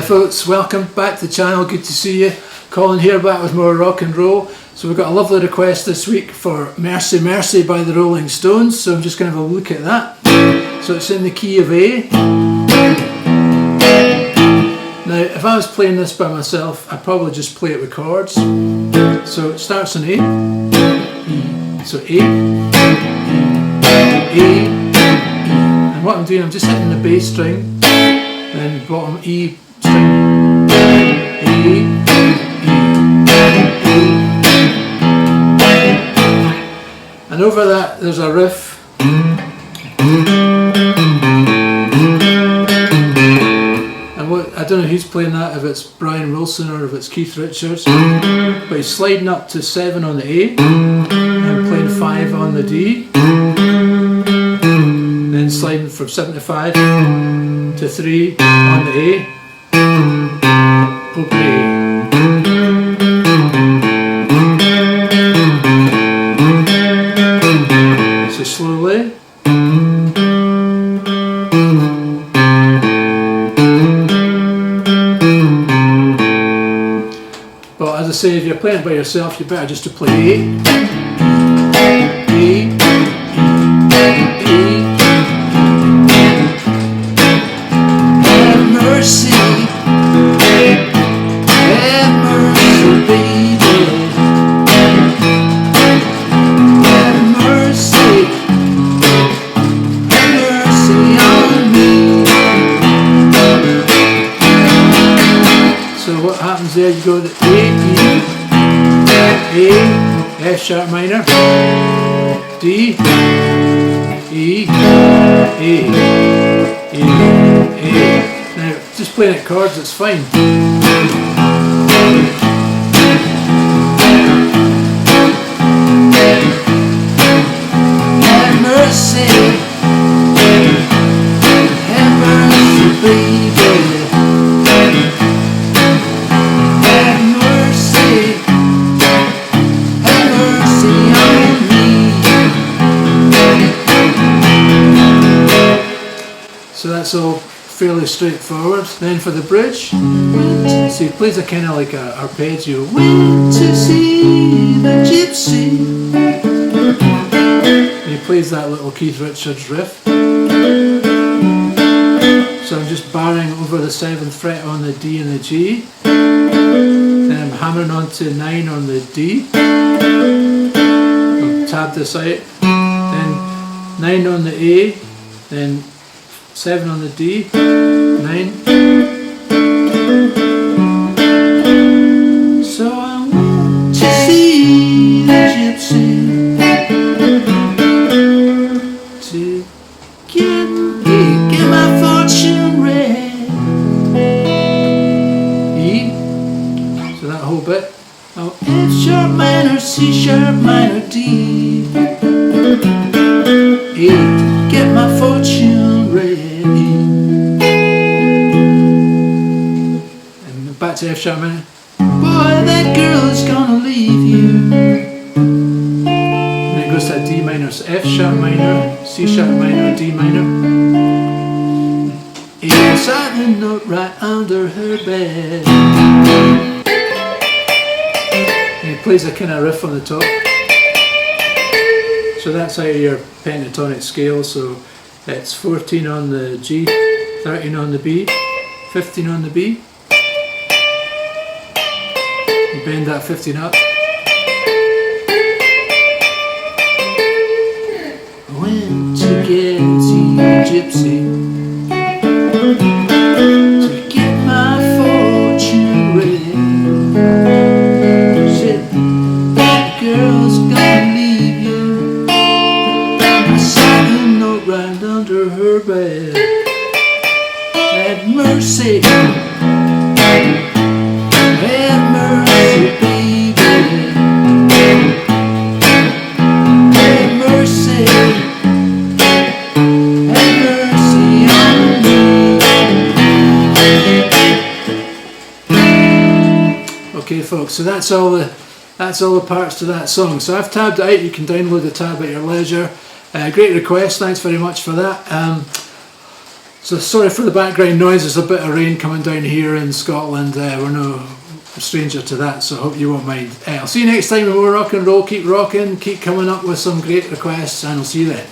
folks, welcome back to the channel, good to see you. Colin here, back with more rock and roll. So we've got a lovely request this week for Mercy Mercy by the Rolling Stones, so I'm just going to have a look at that. So it's in the key of A. Now if I was playing this by myself, I'd probably just play it with chords. So it starts on A, E, so A, E, A, and what I'm doing, I'm just hitting the bass string, then bottom E string, A, and over that there's a riff. And what, I don't know who's playing that, if it's Brian Wilson or if it's Keith Richards, but he's sliding up to 7 on the A and playing 5 on the D, then sliding from 7 to 5 to 3 on the A, open A. So slowly. But as I say, if you're playing it by yourself, you better just to play A, E, E, have mercy, baby, have mercy on me. So what happens there, you go to A, E, A, F sharp minor, D, E, A, A, A. Now just playing it chords, it's fine. Have mercy, baby. So that's all fairly straightforward. Then for the bridge, so he plays a kind of like a arpeggio. Went to see the gypsy. And he plays that little Keith Richards riff. So I'm just barring over the 7th fret on the D and the G. Then I'm hammering onto 9 on the D. I'll tab this out. Then 9 on the A. Then 7 on the D, 9. So I want to see the gypsy to get my fortune read. E, so that whole bit. Oh, F sharp minor, C sharp minor, D. E, get my fortune read. And back to F sharp minor. Boy, that girl is gonna leave you. And it goes to D minor. So F sharp minor, C sharp minor, D minor. A silent note right under her bed. And he plays a kind of riff on the top. So that's how your pentatonic scale. So it's 14 on the G, 13 on the B, 15 on the B. You bend that 15 up. Went to get a gypsy to get my fortune read. Said that girl's gonna leave you. Right under her bed. Have mercy, baby. Have mercy on me. Okay, folks. So that's all the parts to that song. So I've tabbed it out. You can download the tab at your leisure. Great request, thanks very much for that. So sorry for the background noise, there's a bit of rain coming down here in Scotland. We're no stranger to that, so I hope you won't mind. I'll see you next time with more rock and roll. Keep rocking, keep coming up with some great requests, and I'll see you then.